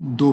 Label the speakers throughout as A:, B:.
A: 2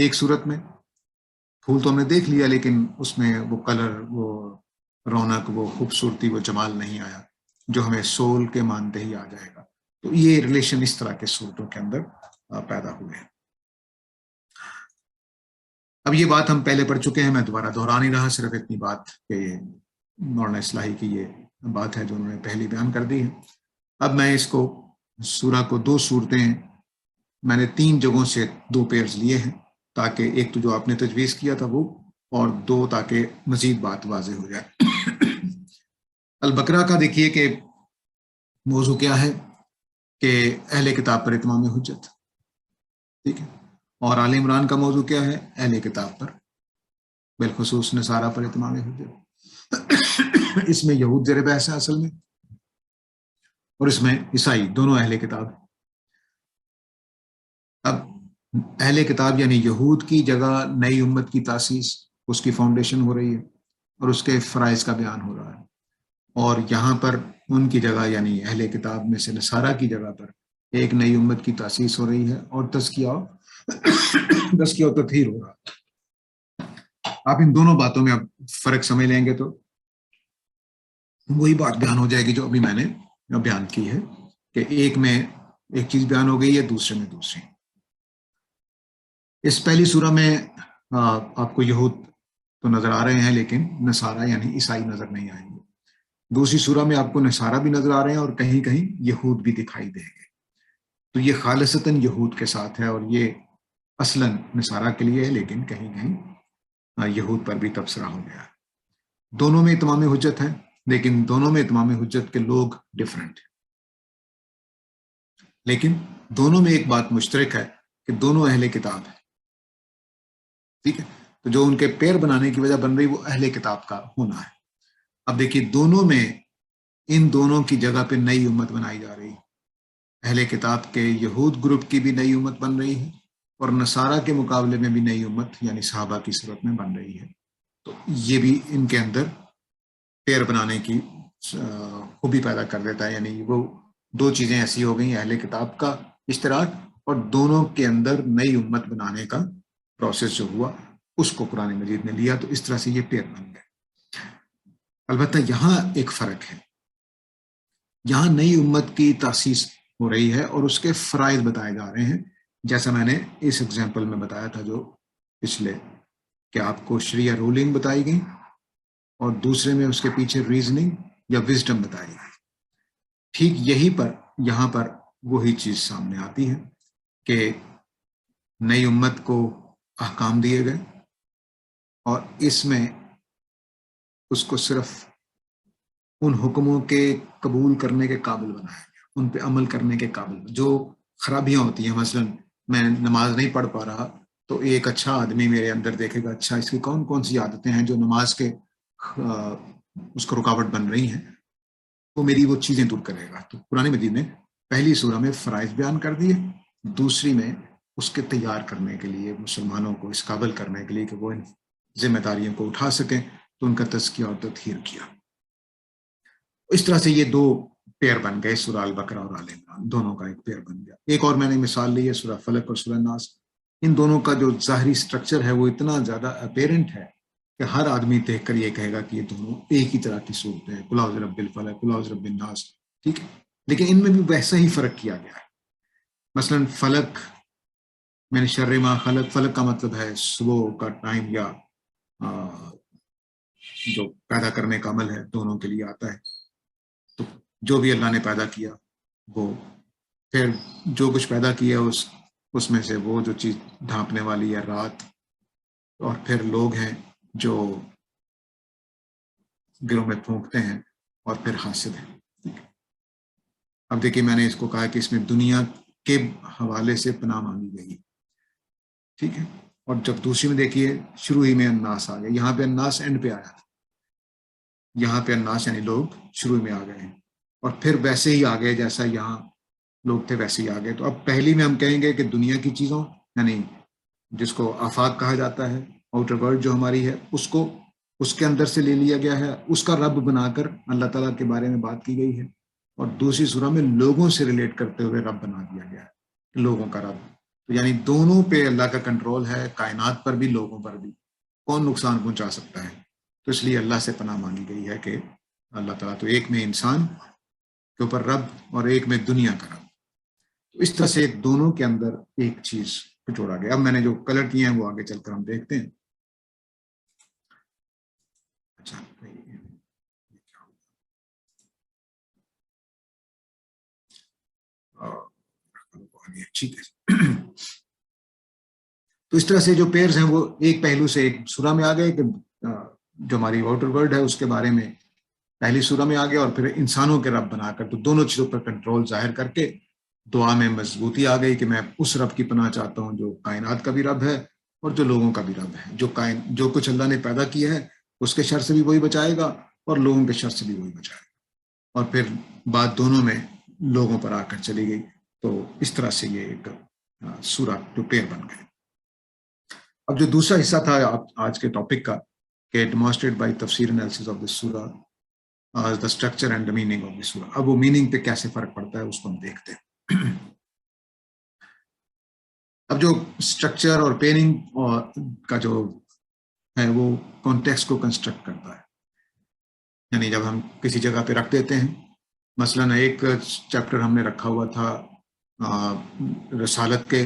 A: ایک صورت میں پھول تو ہم نے دیکھ لیا لیکن اس میں وہ کلر، وہ رونق، وہ خوبصورتی، وہ جمال نہیں آیا جو ہمیں سول کے مانتے ہی آ جائے گا. تو یہ ریلیشن اس طرح کے صورتوں کے اندر پیدا ہوئے ہیں. اب یہ بات ہم پہلے پڑھ چکے ہیں، میں دوبارہ دہرا نہیں رہا، صرف اتنی بات کہ مولانا اصلاحی کی یہ بات ہے جو انہوں نے پہلی بیان کر دی ہے. اب میں اس کو سورہ کو 2 صورتیں، میں نے 3 جگہوں سے 2 پیئرز لیے ہیں، تاکہ ایک تو جو آپ نے تجویز کیا تھا وہ، اور 2 تاکہ مزید بات واضح ہو جائے. البقرہ کا دیکھیے کہ موضوع کیا ہے کہ اہل کتاب پر اتمام حجت، ٹھیک ہے. اور آل عمران کا موضوع کیا ہے؟ اہل کتاب پر، بالخصوص نصارہ پر اتمام حجت. اس میں یہود زیر بحث ہے اصل میں، اور اس میں عیسائی، دونوں اہل کتاب. اب اہل کتاب یعنی یہود کی جگہ نئی امت کی تاسیس، اس کی فاؤنڈیشن ہو رہی ہے اور اس کے فرائض کا بیان ہو رہا ہے. اور یہاں پر ان کی جگہ یعنی اہل کتاب میں سے نصارہ کی جگہ پر ایک نئی امت کی تاسیس ہو رہی ہے اور تزکیہ و تطہیر ہو رہا ہے. آپ ان دونوں باتوں میں اب فرق سمجھ لیں گے تو وہی بات بیان ہو جائے گی جو ابھی میں نے بیان کی ہے کہ ایک میں ایک چیز بیان ہو گئی ہے، دوسرے میں دوسری. اس پہلی سورہ میں آپ کو یہود تو نظر آ رہے ہیں لیکن نصارہ یعنی عیسائی نظر نہیں آئیں گے. دوسری سورہ میں آپ کو نصارہ بھی نظر آ رہے ہیں اور کہیں کہیں یہود بھی دکھائی دیں گے. تو یہ خالصتاً یہود کے ساتھ ہے اور یہ اصلاً نصارہ کے لیے ہے، لیکن کہیں کہیں یہود پر بھی تبصرہ ہو گیا ہے. دونوں میں اتمام حجت ہے، لیکن دونوں میں اتمام حجت کے لوگ ڈفرینٹ ہیں. لیکن دونوں میں ایک بات مشترک ہے کہ دونوں اہل کتاب ہیں، ٹھیک ہے. تو جو ان کے پیر بنانے کی وجہ بن رہی وہ اہل کتاب کا ہونا ہے. اب دیکھیے دونوں میں، ان دونوں کی جگہ پہ نئی امت بنائی جا رہی ہے. اہل کتاب کے یہود گروپ کی بھی نئی امت بن رہی ہے اور نصارہ کے مقابلے میں بھی نئی امت یعنی صحابہ کی صورت میں بن رہی ہے. تو یہ بھی ان کے اندر پیر بنانے کی خوبی پیدا کر دیتا ہے. یعنی وہ 2 چیزیں ایسی ہو گئیں، اہل کتاب کا اشتراک اور دونوں کے اندر نئی امت بنانے کا پروسیس جو ہوا اس کو قرآن مجید نے لیا، تو اس طرح سے یہ پیر بن گئے. البتہ یہاں ایک فرق ہے، یہاں نئی امت کی تاسیس ہو رہی ہے اور اس کے فرائض بتائے جا رہے ہیں، جیسا میں نے اس ایگزامپل میں بتایا تھا جو پچھلے، کہ آپ کو شریعہ رولنگ بتائی گئی اور دوسرے میں اس کے پیچھے ریزننگ یا وزڈم بتائی گئی. ٹھیک یہی پر یہاں پر وہی چیز سامنے آتی ہے کہ نئی امت کو احکام دیے گئے اور اس میں اس کو صرف ان حکموں کے قبول کرنے کے قابل بنایا گیا، ان پہ عمل کرنے کے قابل. جو خرابیاں ہوتی ہیں، مثلا میں نماز نہیں پڑھ پا رہا تو ایک اچھا آدمی میرے اندر دیکھے گا اچھا اس کی کون کون سی عادتیں ہیں جو نماز کے اس کو رکاوٹ بن رہی ہیں، وہ میری وہ چیزیں دور کرے گا. تو قرآن مجید نے پہلی سورہ میں فرائض بیان کر دیے، دوسری میں اس کے تیار کرنے کے لیے، مسلمانوں کو اس قابل کرنے کے لیے کہ وہ ان ذمہ داریوں کو اٹھا سکیں، تو ان کا تزکیہ اور تطہیر کیا. اس طرح سے یہ 2 پیر بن گئے، سورہ البقرہ اور آل عمران، دونوں کا ایک پیر بن گیا. ایک اور میں نے مثال لی ہے سورہ فلق اور سورہ ناس. ان دونوں کا جو ظاہری سٹرکچر ہے وہ اتنا زیادہ اپیرنٹ ہے کہ ہر آدمی دیکھ کر یہ کہے گا کہ یہ دونوں ایک ہی طرح کی صورتیں ہیں، قل اعوذ برب الفلق، قل اعوذ برب الناس، ٹھیک ہے. لیکن ان میں بھی ویسا ہی فرق کیا گیا ہے. مثلا فلق من شر ما خلق، فلق کا مطلب ہے صبح کا ٹائم یا جو پیدا کرنے کا عمل ہے، دونوں کے لیے آتا ہے. تو جو بھی اللہ نے پیدا کیا وہ پھر جو کچھ پیدا کیا اس میں سے وہ جو چیز ڈھانپنے والی ہے رات، اور پھر لوگ ہیں جو گروں میں پھونکتے ہیں، اور پھر حاسد ہیں. اب دیکھیے میں نے اس کو کہا کہ اس میں دنیا کے حوالے سے پناہ مانگی گئی، ٹھیک ہے. اور جب دوسری میں دیکھیے شروع ہی میں الناس آ گیا، یہاں پہ الناس اینڈ پہ آیا تھا، یہاں پہ الناس یعنی لوگ شروع میں آ گئے ہیں، اور پھر ویسے ہی آ گئے جیسا یہاں لوگ تھے ویسے ہی آ گئے. تو اب پہلی میں ہم کہیں گے کہ دنیا کی چیزوں یعنی جس کو آفاق کہا جاتا ہے، آؤٹر ورلڈ جو ہماری ہے، اس کو اس کے اندر سے لے لیا گیا ہے، اس کا رب بنا کر اللہ تعالیٰ کے بارے میں بات کی گئی ہے. اور دوسری سورہ میں لوگوں سے ریلیٹ کرتے ہوئے رب بنا دیا گیا ہے، لوگوں کا رب. تو یعنی دونوں پہ اللہ کا کنٹرول ہے، کائنات پر بھی لوگوں پر بھی، کون نقصان پہنچا سکتا ہے؟ تو اس لیے اللہ سے پناہ مانگی گئی ہے کہ اللہ تعالیٰ تو ایک میں انسان کے اوپر رب اور ایک میں دنیا کا رب، تو اس طرح سے دونوں کے اندر ایک چیز جوڑا گیا. اب میں نے جو کلر کیے ہیں وہ آگے چل کر ہم دیکھتے ہیں. اچھا ٹھیک ہے. تو اس طرح سے جو پیئرز ہیں وہ ایک پہلو سے ایک سورہ میں آ گئے کہ جو ہماری واٹر ورلڈ ہے اس کے بارے میں پہلی سورہ میں آ گیا، اور پھر انسانوں کے رب بنا کر تو دونوں چیزوں پر کنٹرول ظاہر کر کے دعا میں مضبوطی آ گئی کہ میں اس رب کی پناہ چاہتا ہوں جو کائنات کا بھی رب ہے اور جو لوگوں کا بھی رب ہے. جو کچھ اللہ نے پیدا کیا ہے اس کے شر سے بھی وہی بچائے گا اور لوگوں کے شر سے بھی وہی بچائے گا. اور پھر بات دونوں میں لوگوں پر آ کر چلی گئی. تو اس طرح سے یہ ایک سورہ جو پیر بن گئے. اب جو دوسرا حصہ تھا آج کے ٹاپک کا کہ ڈیمانسٹریٹ بائی تفسیر انالیسس آف دس سورہ the structure and the meaning of this سورہ. اب وہ میننگ پہ کیسے فرق پڑتا ہے اس کو ہم دیکھتے ہیں. اب جو اسٹرکچر اور پیننگ کا جو ہے وہ کانٹیکسٹ کو کنسٹرکٹ کرتا ہے. یعنی جب ہم کسی جگہ پہ رکھ دیتے ہیں، مثلا ایک چیپٹر ہم نے رکھا ہوا تھا رسالت کے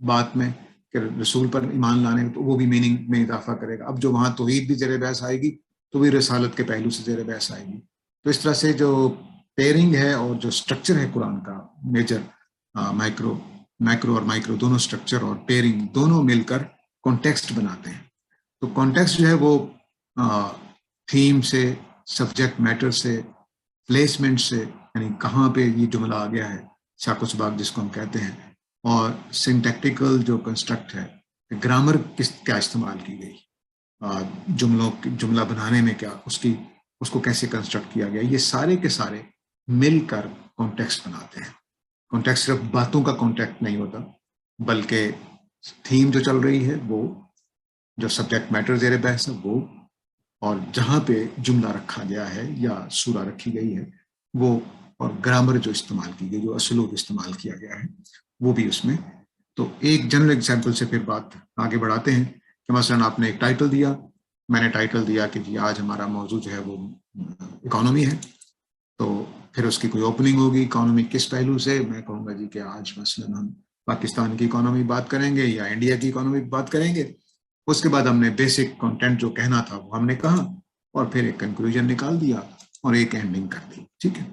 A: بات میں کہ رسول پر ایمان لانے، تو وہ بھی میننگ میں اضافہ کرے گا. اب جو وہاں توحید بھی زیر بحث آئے گی تو بھی رسالت کے پہلو سے زیر بحث آئے گی. تو اس طرح سے جو پیئرنگ ہے اور جو اسٹرکچر ہے قرآن کا میجر مائکرو اور مائکرو دونوں اسٹرکچر اور پیئرنگ دونوں مل کر کانٹیکسٹ بناتے ہیں. تو کانٹیکسٹ جو ہے وہ تھیم سے، سبجیکٹ میٹر سے، پلیسمنٹ سے، یعنی کہاں پہ یہ جملہ آ گیا ہے، ساق و سباق جس کو ہم کہتے ہیں، اور سنٹیکٹیکل جو کنسٹرکٹ ہے، گرامر کیا استعمال کی گئی، جملہ بنانے میں کیا اس کو کیسے کنسٹرکٹ کیا گیا، یہ سارے کے سارے مل کر کانٹیکسٹ بناتے ہیں. کانٹیکسٹ صرف باتوں کا کانٹیکٹ نہیں ہوتا، بلکہ تھیم جو چل رہی ہے وہ، جو سبجیکٹ میٹر زیر بحث ہے وہ، اور جہاں پہ جملہ رکھا گیا ہے یا سورہ رکھی گئی ہے وہ، اور گرامر جو استعمال کی گئی، جو اسلوب استعمال کیا گیا ہے وہ بھی اس میں. تو ایک جنرل ایگزامپل سے پھر بات آگے بڑھاتے ہیں کہ مثلا آپ نے ایک ٹائٹل دیا، میں نے ٹائٹل دیا کہ جی آج ہمارا موضوع جو ہے وہ اکانومی ہے. تو پھر اس کی کوئی اوپننگ ہوگی، اکانومی کس پہلو سے، میں کہوں گا جی کہ آج مثلا ہم پاکستان کی اکانومی بات کریں گے یا انڈیا کی اکانومی بات کریں گے. اس کے بعد ہم نے بیسک کنٹینٹ جو کہنا تھا وہ ہم نے کہا، اور پھر ایک کنکلوژن نکال دیا اور ایک اینڈنگ کر دی. ٹھیک ہے.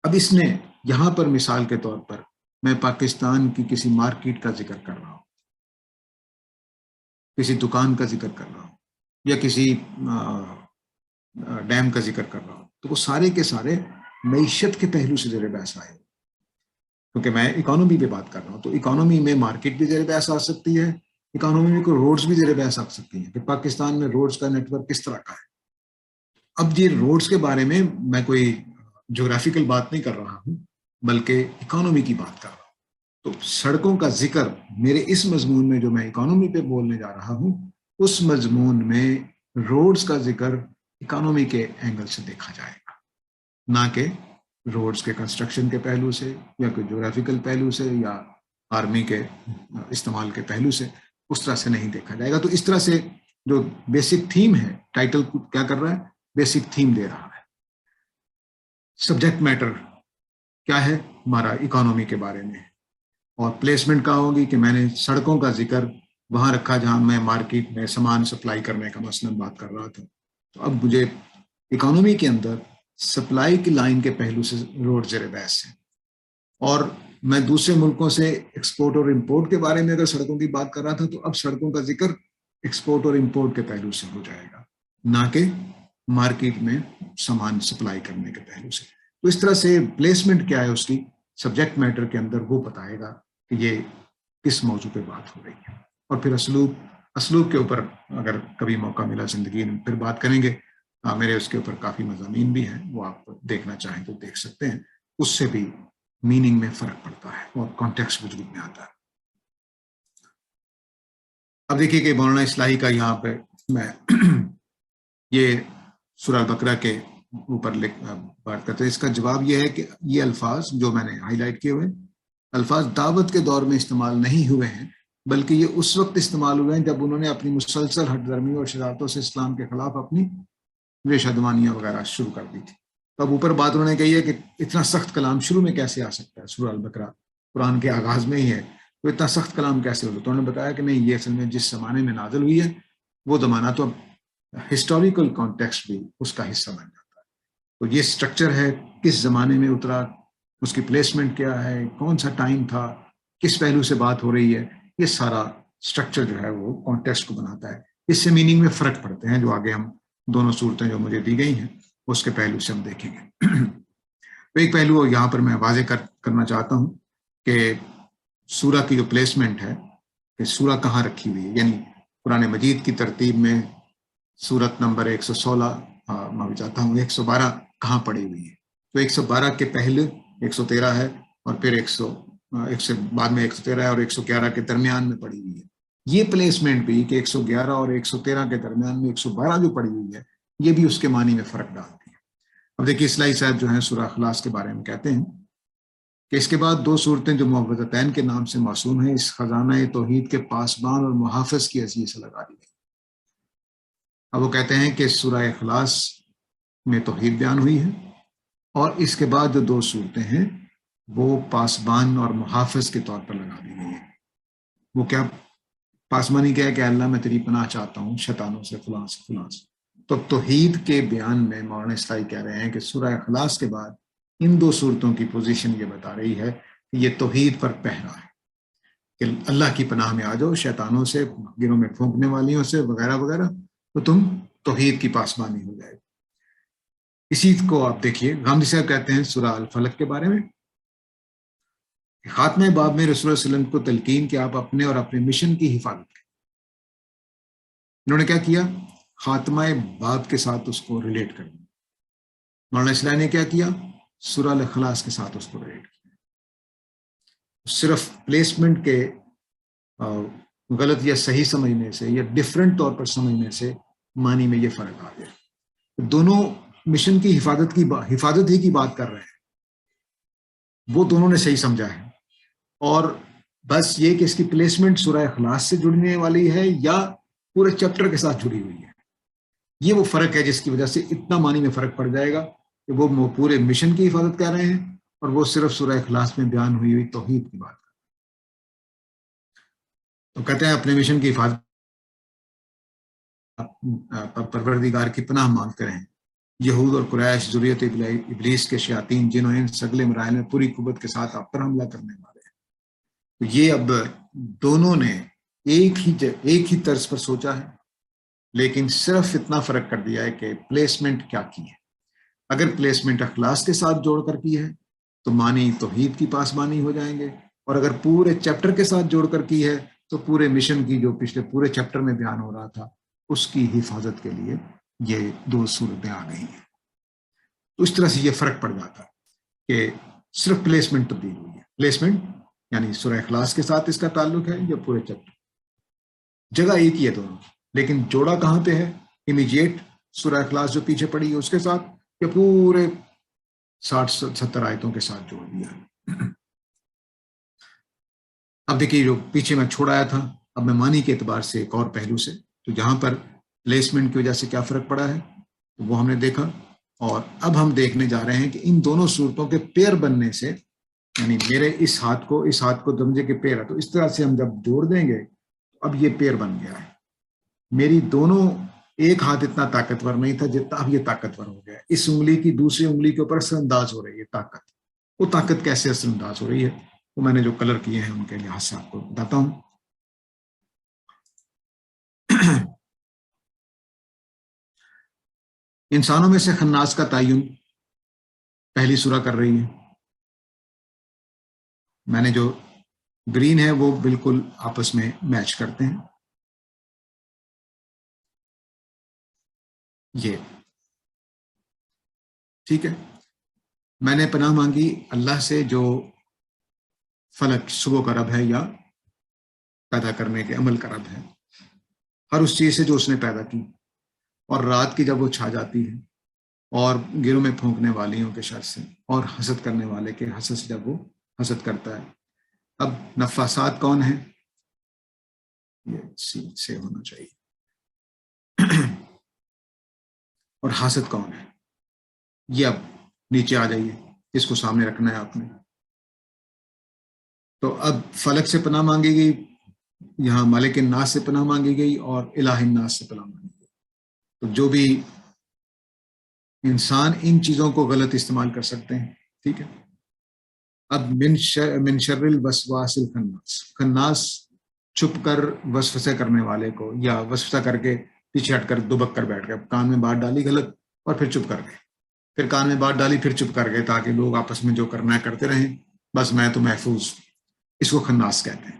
A: اب اس نے یہاں پر مثال کے طور پر میں پاکستان کی کسی مارکیٹ کا ذکر کر رہا ہوں، کسی دکان کا ذکر کر رہا ہوں، یا کسی ڈیم کا ذکر کر رہا ہوں، تو وہ سارے کے سارے معیشت کے پہلو سے زیر بحث آئے، کیونکہ میں اکانومی پہ بات کر رہا ہوں. تو اکانومی میں مارکیٹ بھی زیر بحث آ سکتی ہے، اکانومی میں کوئی روڈز بھی زیر بحث آ سکتی ہیں کہ پاکستان میں روڈز کا نیٹ ورک کس طرح کا ہے. اب یہ روڈز کے بارے میں کوئی جغرافیکل بات نہیں کر رہا ہوں، بلکہ اکانومی کی بات کر رہا ہوں. تو سڑکوں کا ذکر میرے اس مضمون میں جو میں اکانومی پہ بولنے جا رہا ہوں، اس مضمون میں روڈز کا ذکر اکانومی کے اینگل سے دیکھا جائے گا، نہ کہ روڈز کے کنسٹرکشن کے پہلو سے یا کوئی جغرافیکل پہلو سے یا آرمی کے استعمال کے پہلو سے. اس طرح سے نہیں دیکھا جائے گا. تو اس طرح سے جو بیسک تھیم ہے، ٹائٹل کیا کر رہا ہے، بیسک تھیم دے رہا ہے. سبجیکٹ میٹر کیا ہے ہمارا اکانومی کے بارے میں، اور پلیسمنٹ کہاں ہوگی کہ میں نے سڑکوں کا ذکر وہاں رکھا جہاں میں مارکیٹ میں سامان سپلائی کرنے کا مثلا بات کر رہا تھا. تو اب مجھے اکانومی کے اندر سپلائی کی لائن کے پہلو سے روڈ زیر بحث ہے، اور میں دوسرے ملکوں سے ایکسپورٹ اور امپورٹ کے بارے میں اگر سڑکوں کی بات کر رہا تھا، تو اب سڑکوں کا ذکر ایکسپورٹ اور امپورٹ کے پہلو سے ہو جائے گا، نہ کہ مارکیٹ میں سامان سپلائی کرنے کے پہلو سے. تو اس طرح سے پلیسمنٹ کیا ہے اس کی سبجیکٹ میٹر کے اندر، وہ بتائے گا کہ یہ کس موضوع پہ بات ہو رہی ہے. اور پھر اسلوب کے اوپر اگر کبھی موقع ملا زندگی میں پھر بات کریں گے. میرے اس کے اوپر کافی مضامین بھی ہیں، وہ آپ دیکھنا چاہیں تو دیکھ سکتے ہیں. اس سے بھی میننگ میں فرق پڑتا ہے اور کانٹیکسٹ وجود میں آتا ہے. اب دیکھیے کہ مولانا اصلاحی کا یہاں پہ میں یہ سورہ البقرہ کے اوپر بات کرتے ہیں. اس کا جواب یہ ہے کہ یہ الفاظ جو میں نے ہائی لائٹ کیے ہوئے، الفاظ دعوت کے دور میں استعمال نہیں ہوئے ہیں، بلکہ یہ اس وقت استعمال ہوئے ہیں جب انہوں نے اپنی مسلسل ہٹ درمی اور شرارتوں سے اسلام کے خلاف اپنی ریشہ وغیرہ شروع کر دی تھی۔ تو اب اوپر بات انہوں نے کہی ہے کہ اتنا سخت کلام شروع میں کیسے آ سکتا ہے، سورہ البقرہ قرآن کے آغاز میں ہی ہے، تو اتنا سخت کلام کیسے ہو؟ تو انہوں نے بتایا کہ نہیں، یہ اصل میں جس زمانے میں نازل ہوئی ہے وہ زمانہ تو اب ہسٹوریکل کانٹیکسٹ بھی اس کا حصہ بن جاتا ہے۔ تو یہ سٹرکچر ہے، کس زمانے میں اترا، اس کی پلیسمنٹ کیا ہے، کون سا ٹائم تھا، کس پہلو سے بات ہو رہی ہے، یہ سارا سٹرکچر جو ہے وہ کانٹیکسٹ کو بناتا ہے۔ اس سے میننگ میں فرق پڑتے ہیں، جو آگے ہم دونوں صورتیں جو مجھے دی گئی ہیں اس کے پہلو سے ہم دیکھیں گے۔ تو ایک پہلو یہاں پر میں واضح کرنا چاہتا ہوں کہ سورہ کی جو پلیسمنٹ ہے کہ سورہ کہاں رکھی ہوئی ہے، یعنی قرآن مجید کی ترتیب میں سورت نمبر 116 میں چاہتا ہوں 112 کہاں پڑی ہوئی ہے۔ تو 112 کے پہلے 113 ہے، اور پھر 100 سے بعد میں 113 ہے، اور 111 کے درمیان میں پڑی ہوئی ہے۔ یہ پلیسمنٹ بھی کہ 111 اور 113 کے درمیان میں 112 جو پڑی ہوئی ہے، یہ بھی اس کے معنی میں فرق ڈالتی ہے۔ اب دیکھیے اصلاحی صاحب جو ہیں سورہ اخلاص کے بارے میں کہتے ہیں کہ اس کے بعد دو صورتیں جو معوذتین کے نام سے موسوم ہیں، اس خزانہ توحید کے پاسبان اور محافظ کی حیثیت سے لگا دی گئی۔ اب وہ کہتے ہیں کہ سورہ اخلاص میں توحید بیان ہوئی ہے، اور اس کے بعد جو دو صورتیں ہیں وہ پاسبان اور محافظ کے طور پر لگا دی گئی ہیں۔ وہ کیا پاسبانی کیا ہے کہ اللہ میں تیری پناہ چاہتا ہوں شیطانوں سے، فلاں سے فلاں سے۔ تو توحید کے بیان میں مولانا اصلاحی کہہ رہے ہیں کہ سورہ اخلاص کے بعد ان دو صورتوں کی پوزیشن یہ بتا رہی ہے کہ یہ توحید پر پہرا ہے، کہ اللہ کی پناہ میں آ جاؤ شیطانوں سے، گنوں میں پھونکنے والیوں سے وغیرہ وغیرہ، تو تم توحید کی پاسبانی ہو جائے۔ اسی کو آپ دیکھیے غامدی صاحب کہتے ہیں سورہ الفلق کے بارے میں، خاتمہ باب میں رسول اللہ علیہ وسلم کو تلقین کہ آپ اپنے اور اپنے مشن کی حفاظت کریں۔ انہوں نے کیا کیا؟ خاتمہ باب کے ساتھ اس کو ریلیٹ کر دیا۔ مولانا اصلاحی نے کیا کیا؟ سورہ الاخلاص کے ساتھ اس کو ریلیٹ کیا۔ صرف پلیسمنٹ کے غلط یا صحیح سمجھنے سے یا ڈفرینٹ طور پر سمجھنے سے معنی میں یہ فرق آ گیا۔ دونوں مشن کی حفاظت ہی کی بات کر رہے ہیں، وہ دونوں نے صحیح سمجھا ہے، اور بس یہ کہ اس کی پلیسمنٹ سورہ اخلاص سے جڑنے والی ہے یا پورے چیپٹر کے ساتھ جڑی ہوئی ہے، یہ وہ فرق ہے جس کی وجہ سے اتنا معنی میں فرق پڑ جائے گا کہ وہ پورے مشن کی حفاظت کر رہے ہیں اور وہ صرف سورہ اخلاص میں بیان ہوئی توحید کی بات کر رہے ہیں۔ تو کہتے ہیں اپنے مشن کی حفاظت پروردگار کی پناہ مانگ کریں۔ یہود اور قریش ذریت ابلیس کے شیاطین جنہوں نے سگلے مراحل میں پوری قوت کے ساتھ آپ پر حملہ کرنے والے ہیں۔ تو یہ اب دونوں نے ایک ہی طرز پر سوچا ہے، لیکن صرف اتنا فرق کر دیا ہے کہ پلیسمنٹ کیا کی ہے۔ اگر پلیسمنٹ اخلاص کے ساتھ جوڑ کر کی ہے تو معنی توحید کی پاسبانی ہو جائیں گے، اور اگر پورے چیپٹر کے ساتھ جوڑ کر کی ہے تو پورے مشن کی جو پچھلے پورے چیپٹر میں بیان ہو رہا تھا اس کی حفاظت کے لیے یہ دو صورتیں آ گئی ہیں۔ تو اس طرح سے یہ فرق پڑ جاتا ہے کہ صرف پلیسمنٹ تبدیل ہوئی ہے۔ پلیسمنٹ یعنی سورہ اخلاص کے ساتھ اس کا تعلق ہے یا پورے چیپٹر، جگہ ایک ہی ہے دونوں، لیکن جوڑا کہاں پہ ہے؟ امیجیٹ سورہ اخلاص جو پیچھے پڑی ہے اس کے ساتھ، یا پورے 60-70 آیتوں کے ساتھ جوڑ دیا ہے۔ اب دیکھیے جو پیچھے میں چھوڑ آیا تھا، اب میں معنی کے اعتبار سے ایک اور پہلو سے، تو جہاں پر پلیسمنٹ کی وجہ سے کیا فرق پڑا ہے وہ ہم نے دیکھا، اور اب ہم دیکھنے جا رہے ہیں کہ ان دونوں صورتوں کے پیر بننے سے، یعنی میرے اس ہاتھ کو دمجے کے پیر ہے، تو اس طرح سے ہم جب جوڑ دیں گے تو اب یہ پیر بن گیا ہے۔ میری دونوں ایک ہاتھ اتنا طاقتور نہیں تھا جتنا اب یہ طاقتور ہو گیا ہے۔ اس انگلی کی دوسری انگلی کے اوپر اثر انداز ہو رہی ہے طاقت۔ وہ طاقت کیسے اثر انداز ہو رہی ہے وہ میں نے جو کلر کیے ہیں ان کے لحاظ سے آپ کو بتاتا ہوں۔ انسانوں میں سے خناس کا تعین پہلی سورہ کر رہی ہے۔ میں نے جو گرین ہے وہ بالکل آپس میں میچ کرتے ہیں۔ یہ ٹھیک ہے، میں نے پناہ مانگی اللہ سے جو فلک صبح کا رب ہے یا پیدا کرنے کے عمل کا رب ہے، ہر اس چیز سے جو اس نے پیدا کی، اور رات کی جب وہ چھا جاتی ہے، اور گروں میں پھونکنے والیوں کے شر سے، اور حسد کرنے والے کے حسد سے جب وہ حسد کرتا ہے، اب نفاسات کون ہیں؟ یہ سے ہونا چاہیے. اور حاسد کون ہے؟ یہ اب نیچے آ جائیے، اس کو سامنے رکھنا ہے آپ نے. تو اب فلک سے پناہ مانگی گئی، یہاں مالک الناس سے پناہ مانگی گئی، اور الہ الناس سے پناہ مانگی گئی. تو جو بھی انسان ان چیزوں کو غلط استعمال کر سکتے ہیں. ٹھیک ہے. اب من شر الوسواس الخناس، خناس چھپ کر وسوسے کرنے والے کو، یا وسوسہ کر کے پیچھے ہٹ کر دبک کر بیٹھ گئے، کان میں بات ڈالی غلط اور پھر چپ کر گئے، پھر کان میں بات ڈالی پھر چپ کر گئے، تاکہ لوگ آپس میں جو کرنا ہے کرتے رہیں، بس میں تو محفوظ. اس کو خناس کہتے ہیں.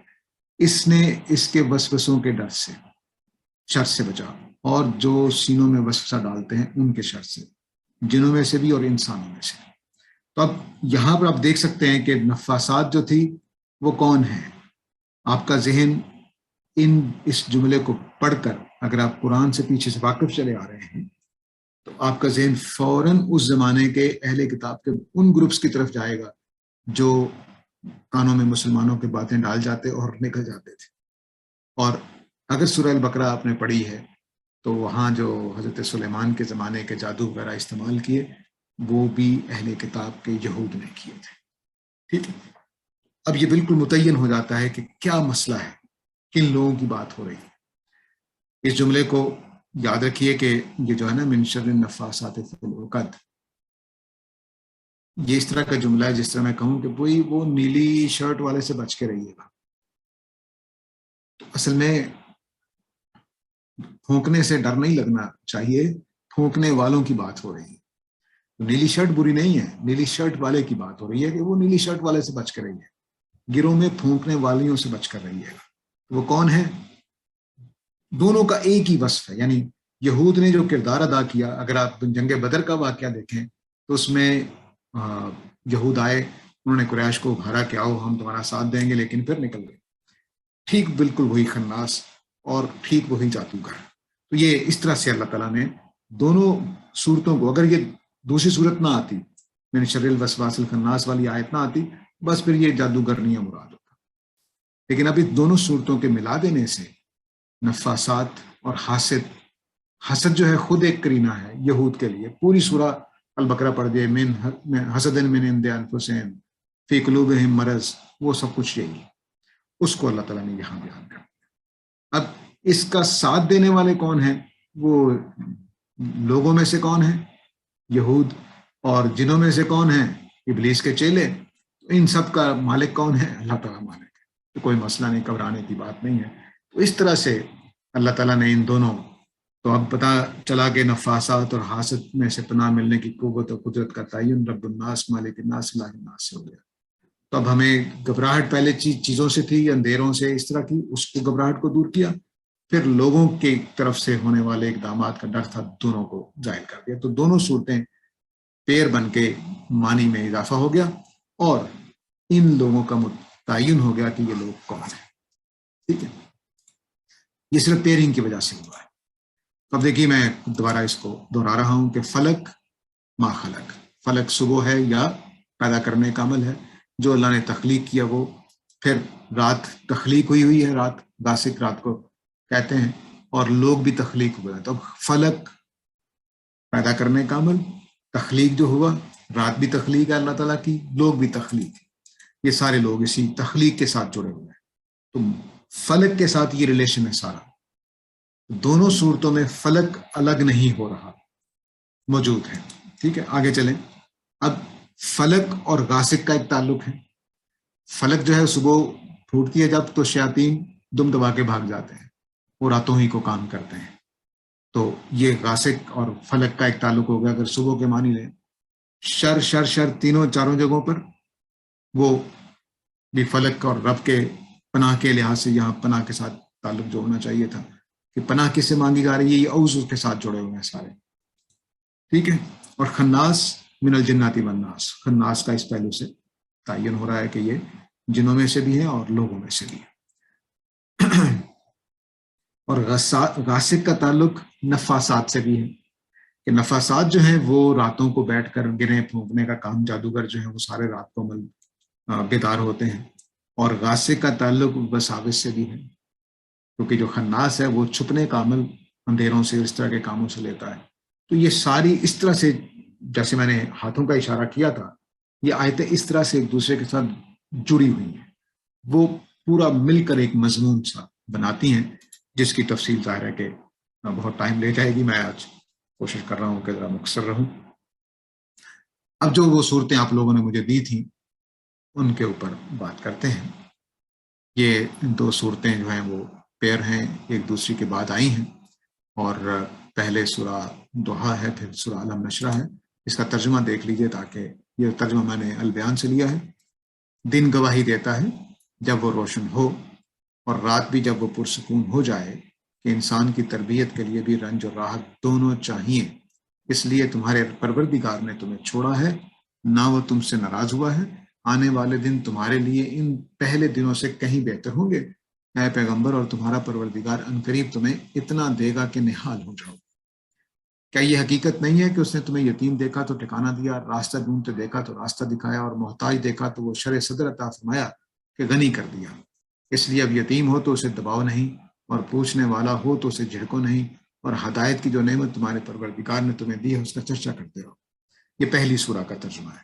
A: اس نے اس کے وسوسوں کے ڈر سے، شر سے بچا، اور جو سینوں میں وسوسہ ڈالتے ہیں ان کے شر سے، جنوں میں سے بھی اور انسانوں میں سے. تو اب یہاں پر آپ دیکھ سکتے ہیں کہ نفاسات جو تھی وہ کون ہیں. آپ کا ذہن اس جملے کو پڑھ کر، اگر آپ قرآن سے پیچھے سے واقف چلے آ رہے ہیں، تو آپ کا ذہن فوراً اس زمانے کے اہل کتاب کے ان گروپس کی طرف جائے گا جو کانوں میں مسلمانوں کے باتیں ڈال جاتے اور نکل جاتے تھے. اور اگر سورہ البقرہ آپ نے پڑھی ہے تو وہاں جو حضرت سلیمان کے زمانے کے جادو وغیرہ استعمال کیے، وہ بھی اہل کتاب کے یہود نے کیے تھے. ٹھیک ہے. اب یہ بالکل متعین ہو جاتا ہے کہ کیا مسئلہ ہے، کن لوگوں کی بات ہو رہی ہے. اس جملے کو یاد رکھیے کہ یہ جو ہے نا من شر النفاسات فی العقد، یہ اس طرح کا جملہ ہے جس طرح میں کہوں کہ وہ نیلی شرٹ والے سے بچ کے رہیے گا. تو اصل میں پھونکنے سے ڈر نہیں لگنا چاہیے، پھونکنے والوں کی بات ہو رہی ہے. نیلی شرٹ بری نہیں ہے، نیلی شرٹ والے کی بات ہو رہی ہے کہ وہ نیلی شرٹ والے سے بچ کر رہی ہے، گروہ میں پھونکنے والیوں سے بچ کر رہی ہے. وہ کون ہے؟ دونوں کا ایک ہی وصف ہے. یعنی یہود نے جو کردار ادا کیا، اگر آپ جنگ بدر کا واقعہ دیکھیں تو اس میں یہود آئے، انہوں نے قریش کو ابھارا کہ آؤ ہم تمہارا ساتھ دیں گے، لیکن پھر نکل گئے. ٹھیک بالکل وہی خناس اور ٹھیک وہی جادوگر. تو یہ اس طرح سے اللہ تعالیٰ نے دونوں صورتوں کو، اگر یہ دوسری صورت نہ آتی، من شر الوسواس الخناس والی آیت نہ آتی، بس پھر یہ جادوگر نہیں مراد ہوتا. لیکن ابھی دونوں صورتوں کے ملا دینے سے نفاسات اور حسد جو ہے خود ایک کرینہ ہے یہود کے لیے. پوری سورہ البقرہ پڑھ دے، من حسد من عند انفسہم فی قلوبہم مرض، وہ سب کچھ یہی، اس کو اللہ تعالیٰ نے یہاں بیان کر. اب اس کا ساتھ دینے والے کون ہیں؟ وہ لوگوں میں سے کون ہیں؟ یہود. اور جنوں میں سے کون ہیں؟ ابلیس کے چیلے. ان سب کا مالک کون ہے؟ اللہ تعالیٰ مالک ہے. تو کوئی مسئلہ نہیں، گھبرانے کی بات نہیں ہے. تو اس طرح سے اللہ تعالیٰ نے ان دونوں، تو اب پتہ چلا کہ نفاسات اور حاسد میں سے پناہ ملنے کی قوت اور قدرت کا تعین رب الناس مالک الناس الہ الناس سے ہو گیا. تو اب ہمیں گھبراہٹ پہلے چیزوں سے تھی، اندھیروں سے اس طرح کی، اس کو گھبراہٹ کو دور کیا. پھر لوگوں کی طرف سے ہونے والے اقدامات کا ڈر تھا، دونوں کو ظاہر کر دیا. تو دونوں صورتیں پیر بن کے معنی میں اضافہ ہو گیا، اور ان لوگوں کا متعین ہو گیا کہ یہ لوگ کون ہیں. ٹھیک ہے. یہ صرف پیرنگ کی وجہ سے ہوا ہے. اب دیکھیے میں دوبارہ اس کو دہرا رہا ہوں کہ فلک ما خلق، فلک صبح ہے یا پیدا کرنے کا عمل ہے جو اللہ نے تخلیق کیا. وہ پھر رات تخلیق ہوئی ہے، رات غاسق رات کو کہتے ہیں، اور لوگ بھی تخلیق ہوئے ہیں. تو اب فلک پیدا کرنے کا عمل، تخلیق جو ہوا، رات بھی تخلیق ہے اللہ تعالیٰ کی، لوگ بھی تخلیق ہے. یہ سارے لوگ اسی تخلیق کے ساتھ جڑے ہوئے ہیں. تو فلک کے ساتھ یہ ریلیشن ہے سارا. دونوں صورتوں میں فلک الگ نہیں ہو رہا، موجود ہے. ٹھیک ہے. آگے چلیں. اب فلک اور غاسق کا ایک تعلق ہے. فلک جو ہے صبح پھوٹتی ہے جب، تو شیاطین دم دبا کے بھاگ جاتے ہیں، وہ راتوں ہی کو کام کرتے ہیں. تو یہ غاسق اور فلک کا ایک تعلق ہو گیا. اگر صبح کے معنی لیں، شر شر شر تینوں چاروں جگہوں پر، وہ بھی فلک اور رب کے پناہ کے لحاظ سے یہاں پناہ کے ساتھ تعلق جو ہونا چاہیے تھا کہ پناہ کس سے مانگی جا رہی ہے، یہ اعوذ کے ساتھ جڑے ہوئے ہیں سارے. ٹھیک ہے. اور خناس من الجنات والناس، خناس کا اس پہلو سے تعین ہو رہا ہے کہ یہ جنوں میں سے بھی ہیں اور لوگوں میں سے بھی ہیں. اور غاسق کا تعلق نفاسات سے بھی ہے کہ نفاسات جو ہیں وہ راتوں کو بیٹھ کر گریں پھونکنے کا کام، جادوگر جو ہیں وہ سارے رات کو عمل بیدار ہوتے ہیں. اور غاسق کا تعلق وساوس سے بھی ہے، کیونکہ جو خناس ہے وہ چھپنے کا عمل اندھیروں سے اس طرح کے کاموں سے لیتا ہے۔ تو یہ ساری اس طرح سے، جیسے میں نے ہاتھوں کا اشارہ کیا تھا، یہ آیتیں اس طرح سے ایک دوسرے کے ساتھ جڑی ہوئی ہیں، وہ پورا مل کر ایک مضمون سا بناتی ہیں، جس کی تفصیل ظاہر ہے کہ بہت ٹائم لے جائے گی۔ میں آج کوشش کر رہا ہوں کہ ذرا مختصر رہوں۔ اب جو وہ صورتیں آپ لوگوں نے مجھے دی تھیں ان کے اوپر بات کرتے ہیں۔ یہ دو صورتیں جو ہیں وہ پیر ہیں، ایک دوسری کے بعد آئی ہیں، اور پہلے سورہ دوحہ ہے، پھر سورہ علم نشرہ ہے۔ اس کا ترجمہ دیکھ لیجئے، تاکہ یہ ترجمہ میں نے البیان سے لیا ہے۔ دن گواہی دیتا ہے جب وہ روشن ہو، اور رات بھی جب وہ پرسکون ہو جائے، کہ انسان کی تربیت کے لیے بھی رنج اور راحت دونوں چاہیے۔ اس لیے تمہارے پروردگار نے تمہیں چھوڑا ہے، نہ وہ تم سے ناراض ہوا ہے۔ آنے والے دن تمہارے لیے ان پہلے دنوں سے کہیں بہتر ہوں گے، اے پیغمبر، اور تمہارا پروردگار عنقریب تمہیں اتنا دے گا کہ نہال ہو جاؤ۔ کیا یہ حقیقت نہیں ہے کہ اس نے تمہیں یتیم دیکھا تو ٹھکانہ دیا، راستہ ڈھونڈتے دیکھا تو راستہ دکھایا، اور محتاج دیکھا تو وہ شرح صدر عطا فرمایا کہ غنی کر دیا؟ اس لیے اب یتیم ہو تو اسے دباؤ نہیں، اور پوچھنے والا ہو تو اسے جھڑکو نہیں، اور ہدایت کی جو نعمت تمہارے پروردگار نے تمہیں دی ہے اس کا چرچا کرتے رہو۔ یہ پہلی سورہ کا ترجمہ ہے۔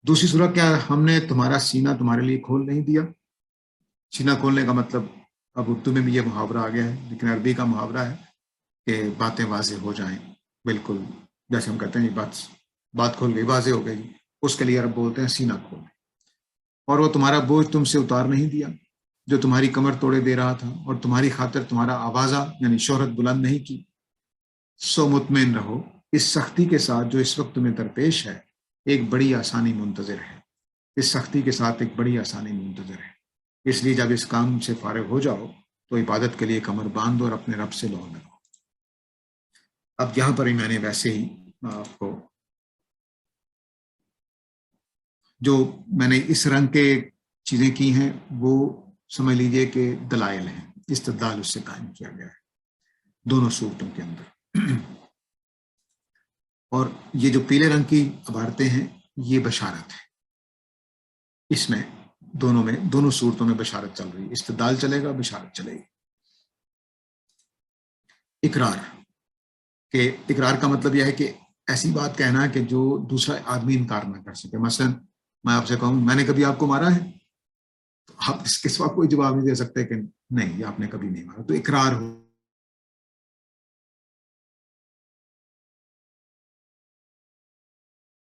A: دوسری سورہ، کیا ہم نے تمہارا سینہ تمہارے لیے کھول نہیں دیا؟ سینہ کھولنے کا مطلب اب اردو میں بھی یہ محاورہ آ گیا ہے، لیکن عربی کا محاورہ ہے کہ باتیں واضح ہو جائیں، بالکل جیسے ہم کہتے ہیں یہ بات کھول گئی، واضح ہو گئی، اس کے لیے عرب بولتے ہیں سینہ کھول۔ اور وہ تمہارا بوجھ تم سے اتار نہیں دیا جو تمہاری کمر توڑے دے رہا تھا، اور تمہاری خاطر تمہارا آوازہ یعنی شہرت بلند نہیں کی۔ سو مطمئن رہو اس سختی کے ساتھ جو اس وقت تمہیں درپیش ہے، ایک بڑی آسانی منتظر ہے۔ اس سختی کے ساتھ ایک بڑی آسانی منتظر ہے، اس لیے جب اس کام سے فارغ ہو جاؤ تو عبادت کے لیے کمر باندھو اور اپنے رب سے لو لگاؤ۔ اب یہاں پر ہی میں نے ویسے ہی آپ کو جو میں نے اس رنگ کے چیزیں کی ہیں وہ سمجھ لیجئے کہ دلائل ہیں، استدلال اس سے قائم کیا گیا ہے دونوں صورتوں کے اندر۔ اور یہ جو پیلے رنگ کی عبارتیں ہیں یہ بشارت ہے، اس میں دونوں صورتوں میں بشارت چل رہی ہے، استدلال چلے گا، بشارت چلے گی۔ اقرار، کہ اقرار کا مطلب یہ ہے کہ ایسی بات کہنا کہ جو دوسرا آدمی انکار نہ کر سکے۔ مثلا میں آپ سے کہوں میں نے کبھی آپ کو مارا ہے، تو آپ اس کے سوا کوئی جواب نہیں دے سکتے کہ نہیں یہ آپ نے کبھی نہیں مارا، تو اقرار ہو